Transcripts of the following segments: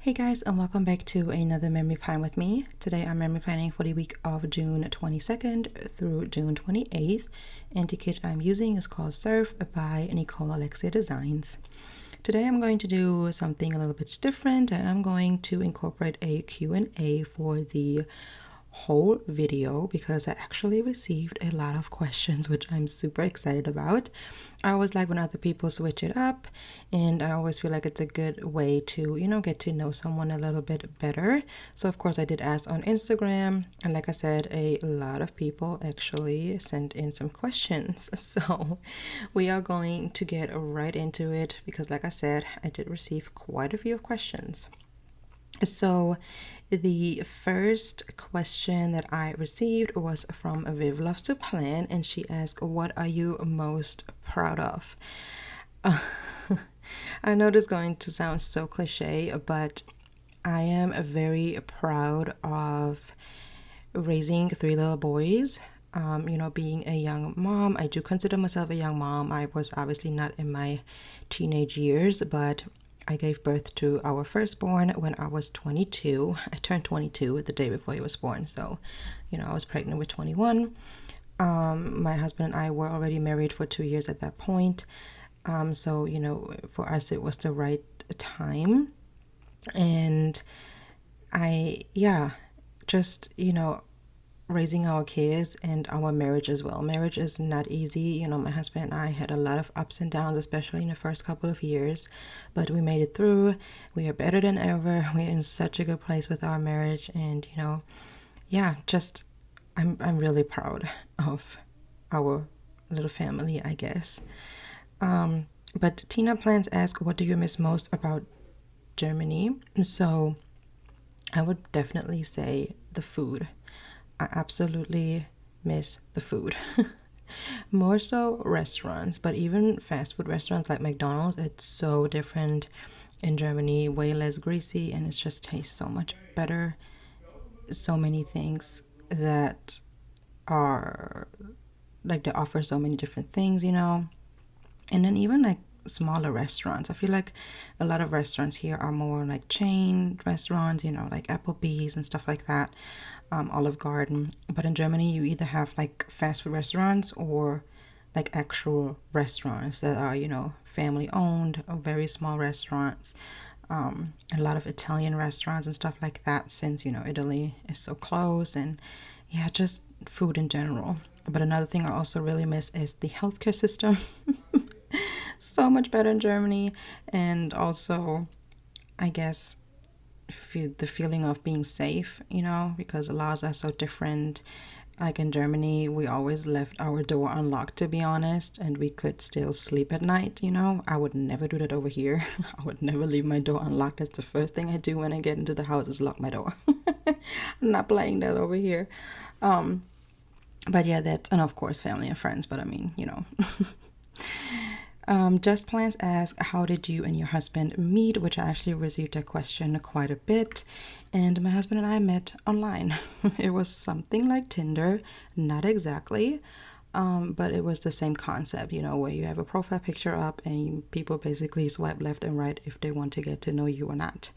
Hey guys, and welcome back to another memory plan with me. Today I'm memory planning for the week of June 22nd through June 28th, and the kit I'm using is called Surf by Nicole Alexia Designs. Today I'm going to do something a little bit different. I'm going to incorporate a Q&A for the whole video because I actually received a lot of questions, which I'm super excited about. I always like when other people switch it up, and I always feel like it's a good way to, get to know someone a little bit better. So of course I did ask on Instagram, and like I said, a lot of people actually sent in some questions. So we are going to get right into it because like I said, I did receive quite a few questions. So the first question that I received was from Viv Loves to Plan, and she asked, what are you most proud of? I know this is going to sound so cliche, but I am very proud of raising 3 little boys. Being a young mom. I do consider myself a young mom. I was obviously not in my teenage years, but I gave birth to our firstborn when I was 22. I turned 22 the day before he was born. So, I was pregnant with 21. My husband and I were already married for 2 years at that point. So, for us, it was the right time. And raising our kids and our marriage as well. Marriage is not easy. My husband and I had a lot of ups and downs, especially in the first couple of years, but we made it through. We are better than ever. We're in such a good place with our marriage, and I'm really proud of our little family, I guess. But Tina Plans ask, what do you miss most about Germany? So I would definitely say the food. I absolutely miss the food. More so restaurants, but even fast food restaurants like McDonald's, it's so different in Germany, way less greasy, and it just tastes so much better. So many things that are like, they offer so many different things, and then even like smaller restaurants. I feel like a lot of restaurants here are more like chain restaurants, like Applebee's and stuff like that. Olive Garden. But in Germany, you either have like fast food restaurants or like actual restaurants that are, family owned or very small restaurants. A lot of Italian restaurants and stuff like that, since, Italy is so close, and just food in general. But another thing I also really miss is the healthcare system. So much better in Germany, and also, I guess, the feeling of being safe, because the laws are so different. Like in Germany, we always left our door unlocked, to be honest, and we could still sleep at night. I would never do that over here. I would never leave my door unlocked. That's the first thing I do when I get into the house, is lock my door. I'm not playing that over here. But yeah, that's, and of course family and friends, but I mean, Just Plans ask, how did you and your husband meet? Which I actually received that question quite a bit. And my husband and I met online. It was something like Tinder, not exactly, but it was the same concept, where you have a profile picture up and people basically swipe left and right if they want to get to know you or not.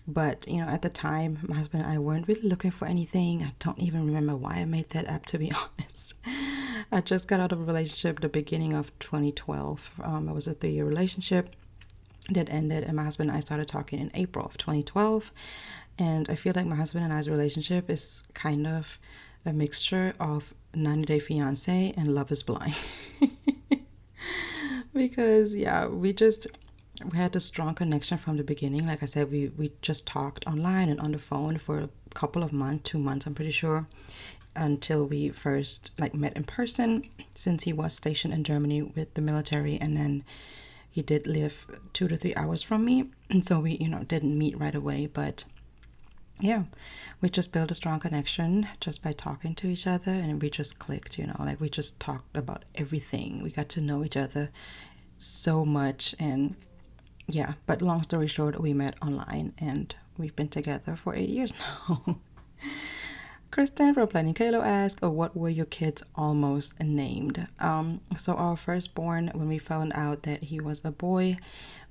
But, at the time, my husband and I weren't really looking for anything. I don't even remember why I made that app, to be honest. I just got out of a relationship the beginning of 2012. It was a 3-year relationship that ended, and my husband and I started talking in April of 2012. And I feel like my husband and I's relationship is kind of a mixture of 90 Day Fiancé and Love is Blind. Because, we had a strong connection from the beginning. Like I said, we just talked online and on the phone for a couple of months, 2 months, I'm pretty sure, until we first met in person, since he was stationed in Germany with the military, and then he did live 2 to 3 hours from me, and so we didn't meet right away. But we just built a strong connection just by talking to each other, and we just clicked, we just talked about everything. We got to know each other so much, and but long story short, we met online and we've been together for 8 years now. Kristen from Planning Kalo asked, what were your kids almost named? So our firstborn, when we found out that he was a boy,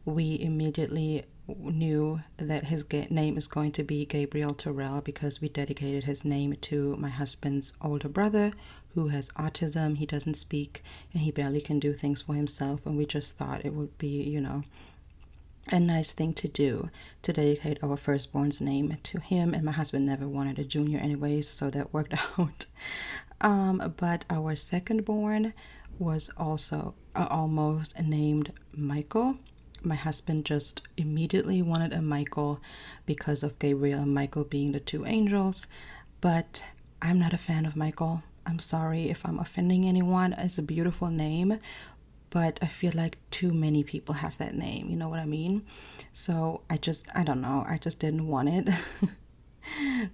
we immediately knew that his name is going to be Gabriel Terrell because we dedicated his name to my husband's older brother who has autism. He doesn't speak and he barely can do things for himself, and we just thought it would be, you know, a nice thing to do to dedicate our firstborn's name to him. And my husband never wanted a junior anyways, so that worked out. But our secondborn was also almost named Michael. My husband just immediately wanted a Michael because of Gabriel and Michael being the two angels, but I'm not a fan of Michael. I'm sorry if I'm offending anyone. It's a beautiful name, but I feel like too many people have that name, you know what I mean? So I don't know, I just didn't want it.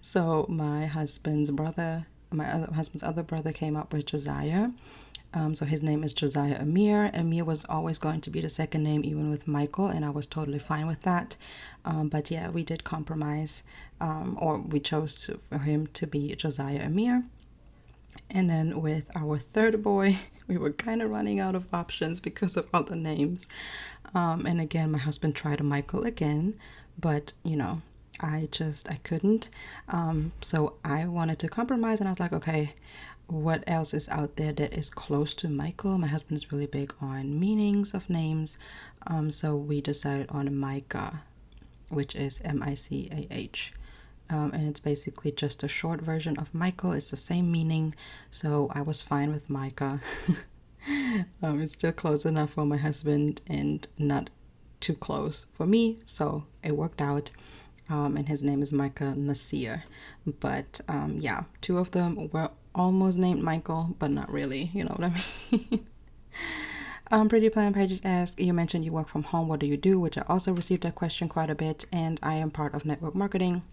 So my husband's other brother came up with Josiah. So his name is Josiah Amir. Amir was always going to be the second name, even with Michael, and I was totally fine with that. But yeah, we did compromise, or we chose for him to be Josiah Amir. And then with our third boy, we were kind of running out of options because of other names. And again, my husband tried a Michael again, but you know, I couldn't. So I wanted to compromise, and I was like, okay, what else is out there that is close to Michael? My husband is really big on meanings of names. So we decided on Micah, which is Micah. And it's basically just a short version of Michael. It's the same meaning, so I was fine with Micah. It's still close enough for my husband and not too close for me, so it worked out. And his name is Micah Nasir. But yeah, two of them were almost named Michael, but not really, you know what I mean? Pretty Plan Pages ask, you mentioned you work from home, what do you do? Which I also received that question quite a bit, and I am part of network marketing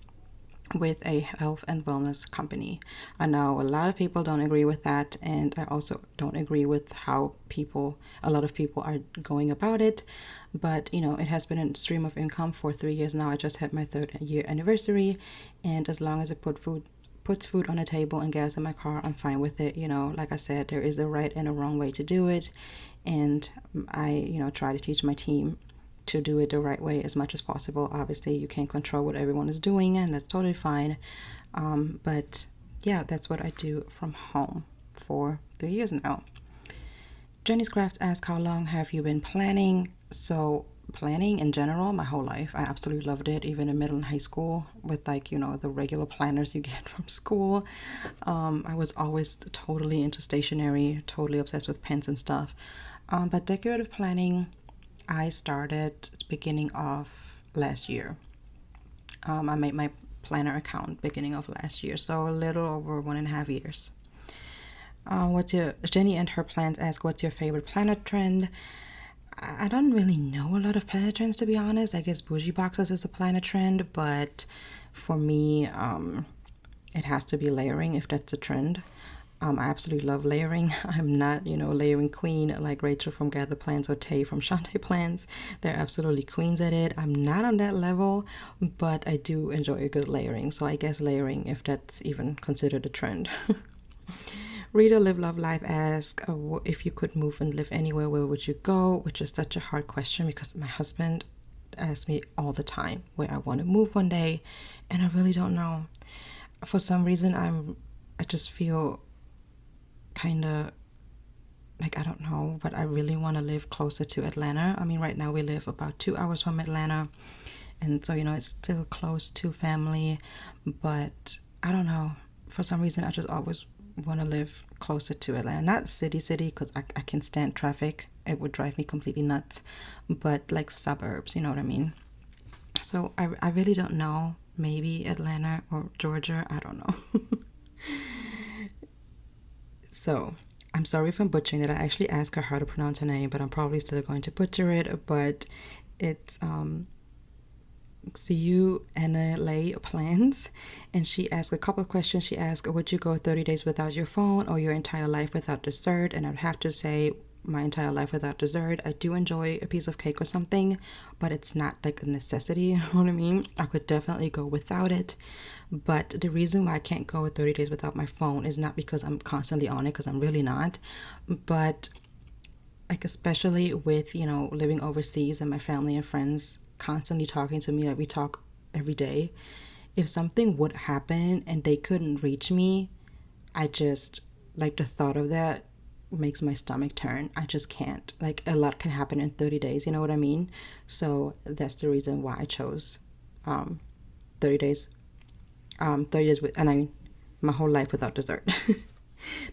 with a health and wellness company. I know a lot of people don't agree with that, and I also don't agree with how a lot of people are going about it, but you know, it has been a stream of income for 3 years now. I just had my 3rd year anniversary, and as long as it puts food on the table and gas in my car, I'm fine with it. You know, like I said, there is a right and a wrong way to do it, and I, you know, try to teach my team to do it the right way as much as possible. Obviously, you can't control what everyone is doing, and that's totally fine. But yeah, that's what I do from home for 3 years now. Jenny's Crafts asks, how long have you been planning? So planning in general, my whole life. I absolutely loved it, even in middle and high school with, like, you know, the regular planners you get from school. I was always totally into stationery, totally obsessed with pens and stuff. But decorative planning, I started beginning of last year. I made my planner account beginning of last year, so a little over 1.5 years. Jenny and her plans ask, what's your favorite planner trend? I don't really know a lot of planner trends, to be honest. I guess bougie boxes is a planner trend, but for me, it has to be layering if that's a trend. I absolutely love layering. I'm not, you know, layering queen like Rachel from Gather Plans or Tay from Shantae Plans. They're absolutely queens at it. I'm not on that level, but I do enjoy a good layering. So I guess layering, if that's even considered a trend. Rita Live Love Life asks, if you could move and live anywhere, where would you go? Which is such a hard question because my husband asks me all the time where I want to move one day, and I really don't know. For some reason, I just feel kind of like, I don't know, but I really want to live closer to Atlanta. I mean, right now we live about 2 hours from Atlanta, and so, you know, it's still close to family, but I don't know, for some reason I just always want to live closer to Atlanta. Not city because I can stand traffic, it would drive me completely nuts, but like suburbs, you know what I mean? So I really don't know. Maybe Atlanta or Georgia, I don't know. So I'm sorry if I'm butchering it. I actually asked her how to pronounce her name, but I'm probably still going to butcher it. But it's 𝐃𝐈𝐒𝐂𝐋𝐀𝐈𝐌𝐄𝐑 Plans, and she asked a couple of questions. She asked, would you go 30 days without your phone or your entire life without dessert? And I'd have to say my entire life without dessert. I do enjoy a piece of cake or something, but it's not like a necessity, you know what I mean? I could definitely go without it, but the reason why I can't go 30 days without my phone is not because I'm constantly on it, because I'm really not, but like especially with, you know, living overseas and my family and friends constantly talking to me. Like, we talk every day. If something would happen and they couldn't reach me, I just, like, the thought of that makes my stomach turn. I just can't. Like, a lot can happen in 30 days, you know what I mean? So that's the reason why I chose 30 days. 30 days with, and I, my whole life without dessert.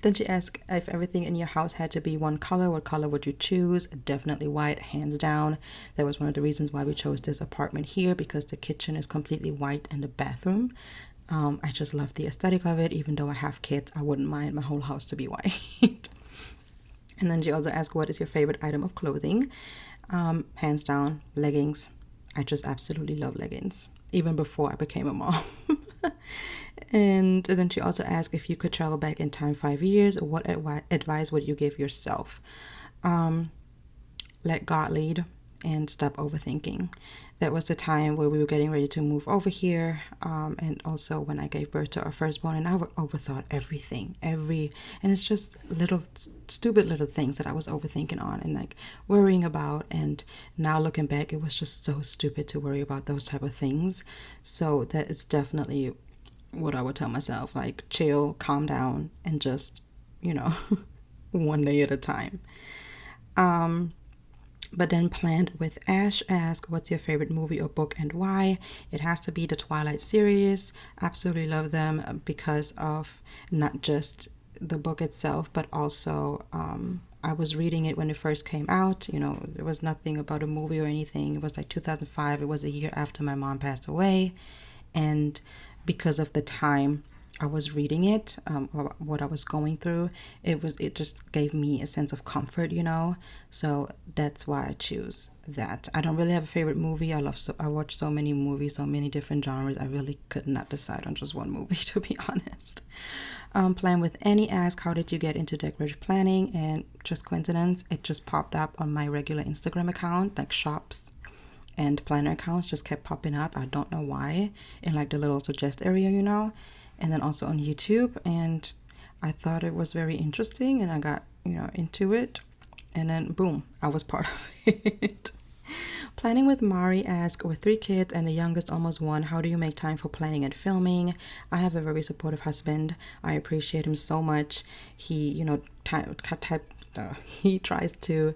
Then she asked, if everything in your house had to be one color, what color would you choose? Definitely white, hands down. That was one of the reasons why we chose this apartment here, because the kitchen is completely white and the bathroom. I just love the aesthetic of it. Even though I have kids, I wouldn't mind my whole house to be white. And then she also asked, what is your favorite item of clothing? Hands down, leggings. I just absolutely love leggings, even before I became a mom. And then she also asked, if you could travel back in time 5 years, what advice would you give yourself? Let God lead and stop overthinking. That was the time where we were getting ready to move over here, and also when I gave birth to our firstborn, and I overthought everything, and it's just little stupid little things that I was overthinking on and like worrying about. And now looking back, it was just so stupid to worry about those type of things. So that is definitely what I would tell myself, like, chill, calm down, and just, you know, one day at a time. But then Planned with Ash asked, what's your favorite movie or book and why? It has to be the Twilight series. Absolutely love them because of not just the book itself, but also I was reading it when it first came out. You know, there was nothing about a movie or anything. It was like 2005. It was a year after my mom passed away. And because of the time I was reading it, or what I was going through, it just gave me a sense of comfort, you know. So that's why I choose that. I don't really have a favorite movie. I watch so many movies, so many different genres. I really could not decide on just one movie, to be honest. Plan with Annie asked, how did you get into decorative planning? And just coincidence, it just popped up on my regular Instagram account, like shops and planner accounts just kept popping up. I don't know why, in like the little suggest area, you know. And then also on YouTube, and I thought it was very interesting, and I got, you know, into it, and then boom, I was part of it. Planning with Mari asked, with 3 kids and the youngest almost 1, how do you make time for planning and filming? I have a very supportive husband. I appreciate him so much. He, you know, he tries to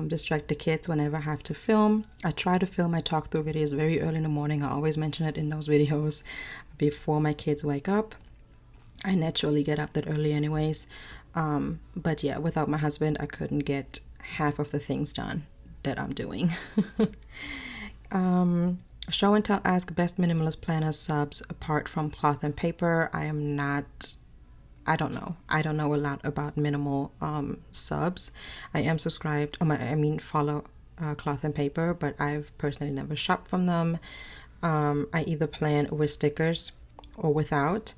distract the kids whenever I have to film. I try to film my talk through videos very early in the morning. I always mention it in those videos before my kids wake up. I naturally get up that early anyways. But yeah, without my husband, I couldn't get half of the things done that I'm doing. Show and Tell ask, best minimalist planner subs apart from cloth and paper. I don't know a lot about minimal subs. I am subscribed, follow cloth and paper, but I've personally never shopped from them. I either plan with stickers or without.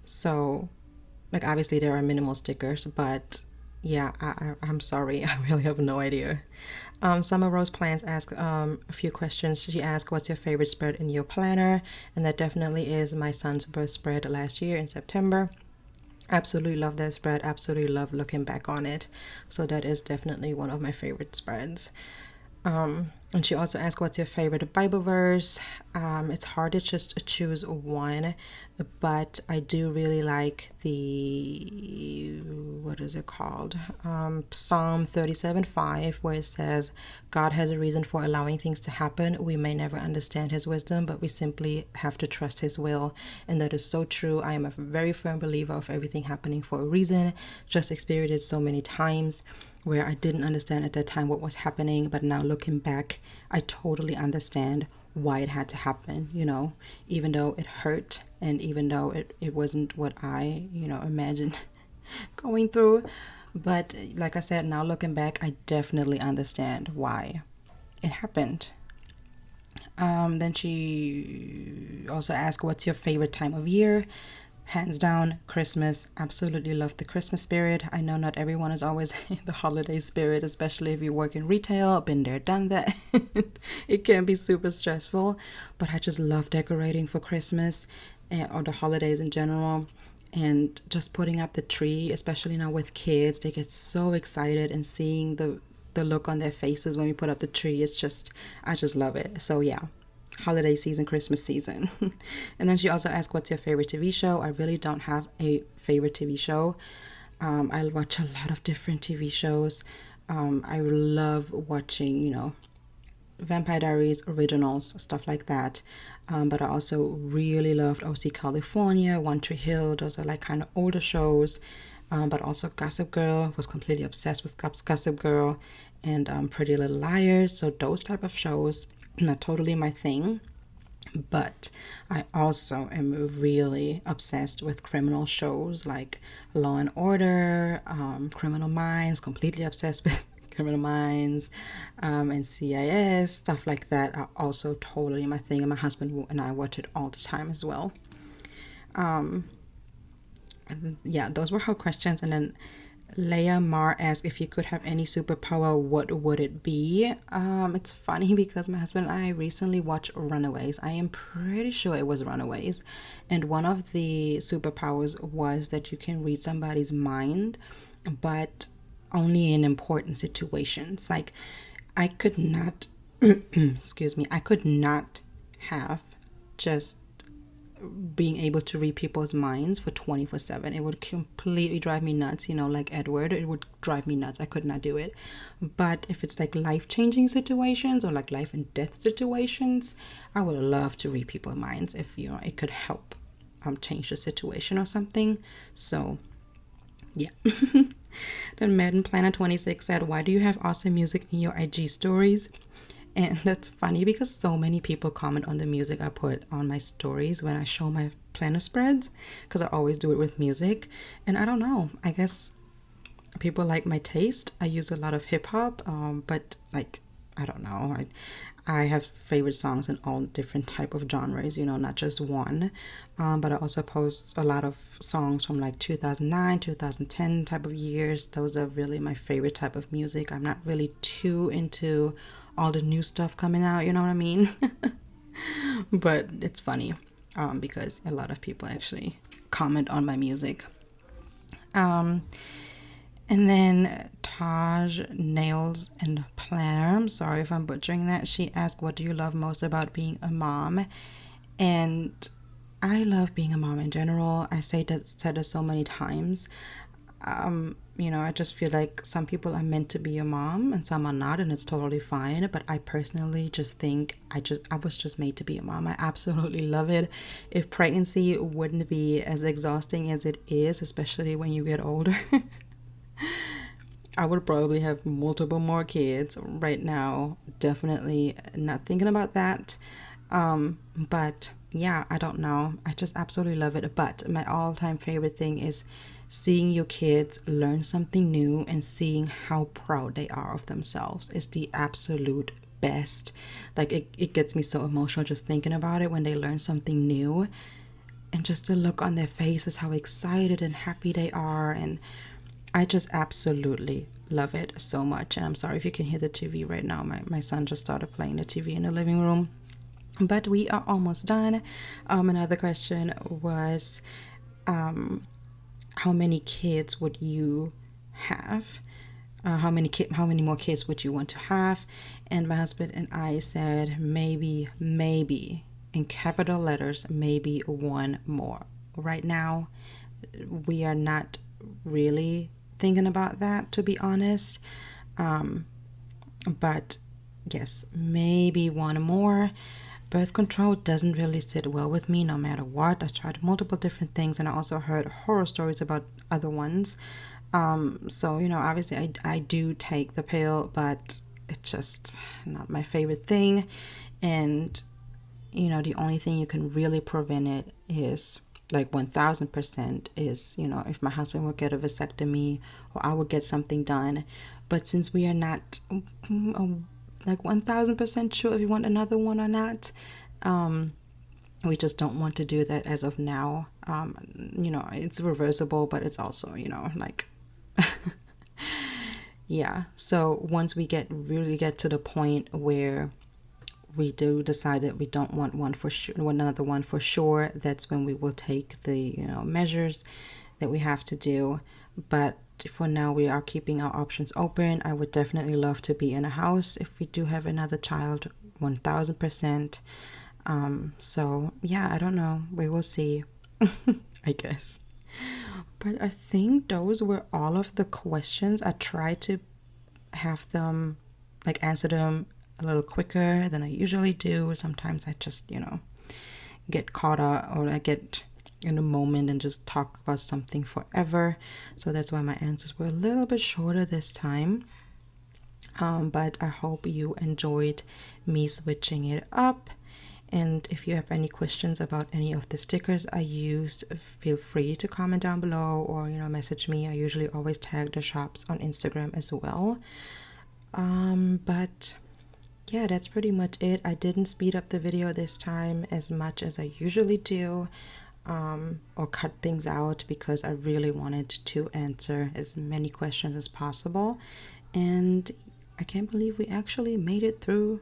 So like, obviously there are minimal stickers, but yeah, I'm sorry, I really have no idea. Summer Rose Plans asked a few questions. She asked, what's your favorite spread in your planner? And that definitely is my son's birth spread last year in September. Absolutely love that spread. Absolutely love looking back on it. So that is definitely one of my favorite spreads. And she also asked, what's your favorite Bible verse? It's hard to just choose one, but I do really like the, what is it called? Psalm 37:5, where it says, God has a reason for allowing things to happen. We may never understand his wisdom, but we simply have to trust his will. And that is so true. I am a very firm believer of everything happening for a reason. Just experienced it so many times where I didn't understand at that time what was happening, but now looking back, I totally understand why it had to happen, you know, even though it hurt, and even though it wasn't what I, you know, imagined going through. But like I said, now looking back, I definitely understand why it happened. Then she also asked, what's your favorite time of year? Hands down, Christmas. Absolutely love the Christmas spirit. I know not everyone is always in the holiday spirit, especially if you work in retail. Been there, done that. It can be super stressful, but I just love decorating for Christmas or the holidays in general. And just putting up the tree, especially now with kids, they get so excited, and seeing the the look on their faces when we put up the tree is just, I just love it. So yeah, holiday season, Christmas season. And then she also asked, what's your favorite TV show? I really don't have a favorite TV show. I watch a lot of different TV shows. I love watching, you know, Vampire Diaries, originals, stuff like that. But I also really loved OC California, One Tree Hill. Those are like kind of older shows. But also Gossip Girl, was completely obsessed with Gossip Girl, and Pretty Little Liars. So those type of shows, not totally my thing. But I also am really obsessed with criminal shows like Law and Order, Criminal Minds, completely obsessed with Criminal Minds, and CIS, stuff like that are also totally my thing. And my husband and I watch it all the time as well. Yeah, those were her questions. And then Leia Mar asked, if you could have any superpower, what would it be? It's funny because my husband and I recently watched Runaways. I am pretty sure it was Runaways. And one of the superpowers was that you can read somebody's mind, but only in important situations. Like, I could not, excuse me, I could not have just being able to read people's minds for 24/7. It would completely drive me nuts, you know, like Edward. It would drive me nuts. I could not do it. But if it's like life-changing situations or like life and death situations, I would love to read people's minds if, you know, it could help change the situation or something. So yeah. Then Madden Planner 26 said, why do you have awesome music in your IG stories? And that's funny because so many people comment on the music I put on my stories when I show my planner spreads, because I always do it with music. And I don't know, I guess people like my taste. I use a lot of hip hop, but like, I don't know. I have favorite songs in all different type of genres, you know, not just one. But I also post a lot of songs from like 2009, 2010 type of years. Those are really my favorite type of music. I'm not really too into all the new stuff coming out, you know what I mean? But it's funny because a lot of people actually comment on my music. And then Taj Nails and Planner, I'm sorry if I'm butchering that, she asked, what do you love most about being a mom? And I love being a mom in general. I said that so many times. You know, I just feel like some people are meant to be a mom and some are not, and it's totally fine. But I personally just think I was just made to be a mom. I absolutely love it. If pregnancy wouldn't be as exhausting as it is, especially when you get older, I would probably have multiple more kids right now. Definitely not thinking about that. But yeah, I don't know. I just absolutely love it. But my all-time favorite thing is seeing your kids learn something new and seeing how proud they are of themselves. Is the absolute best. Like, it gets me so emotional just thinking about it when they learn something new, and just the look on their faces, how excited and happy they are. And I just absolutely love it so much. And I'm sorry if you can hear the TV right now. My son just started playing the TV in the living room. But we are almost done. Another question was, how many kids would you have? How many more kids would you want to have? And my husband and I said maybe, in capital letters, maybe one more. Right now, we are not really thinking about that, to be honest. But yes, maybe one more. Birth control doesn't really sit well with me no matter what. I tried multiple different things, and I also heard horror stories about other ones. So, you know, obviously I do take the pill, but it's just not my favorite thing. And, you know, the only thing you can really prevent it is, like 1000%, is, you know, if my husband would get a vasectomy or I would get something done. But since we are not like 1000% sure if we want another one or not, we just don't want to do that as of now. You know, it's reversible, but it's also, you know, like yeah. So once we really get to the point where we do decide that we don't want one for sure, another one for sure, that's when we will take the, you know, measures that we have to do. But for now we are keeping our options open. I would definitely love to be in a house if we do have another child, 1000%. So yeah, I don't know, we will see. I guess. But I think those were all of the questions. I tried to have them, like, answer them a little quicker than I usually do. Sometimes I just, you know, get caught up, or I get in a moment and just talk about something forever. So that's why my answers were a little bit shorter this time. But I hope you enjoyed me switching it up. And if you have any questions about any of the stickers I used, feel free to comment down below, or, you know, message me. I usually always tag the shops on Instagram as well. But yeah, that's pretty much it. I didn't speed up the video this time as much as I usually do, or cut things out, because I really wanted to answer as many questions as possible. And I can't believe we actually made it through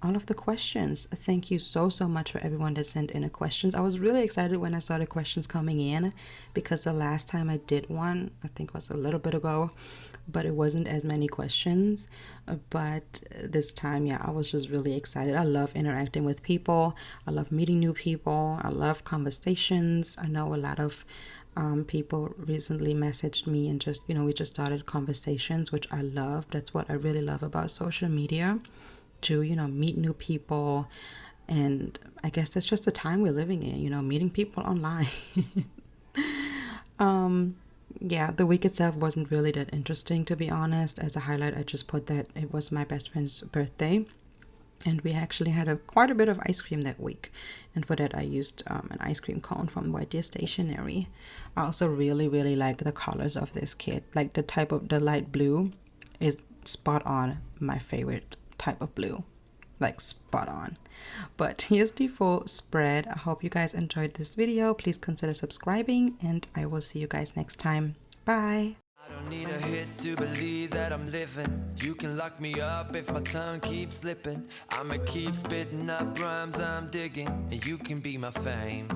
all of the questions. Thank you so much for everyone that sent in the questions. I was really excited when I saw the questions coming in, because the last time I did one, I think it was a little bit ago, but it wasn't as many questions. But this time, yeah, I was just really excited. I love interacting with people. I love meeting new people. I love conversations. I know a lot of people recently messaged me and just, you know, we just started conversations, which I love. That's what I really love about social media, to, you know, meet new people. And I guess that's just the time we're living in, you know, meeting people online. Yeah, the week itself wasn't really that interesting, to be honest. As a highlight, I just put that it was my best friend's birthday, and we actually had quite a bit of ice cream that week. And for that I used an ice cream cone from 𝗦𝗛𝗢 Stationery. I also really like the colors of this kit. Like the type of the light blue is spot on my favorite type of blue, like spot on. But here's the full spread. I hope you guys enjoyed this video. Please consider subscribing, and I will see you guys next time. Bye. I don't need a hit to believe that I'm living. You can lock me up if my tongue keeps slipping. I'ma keep spitting up rhymes I'm digging, and you can be my fame.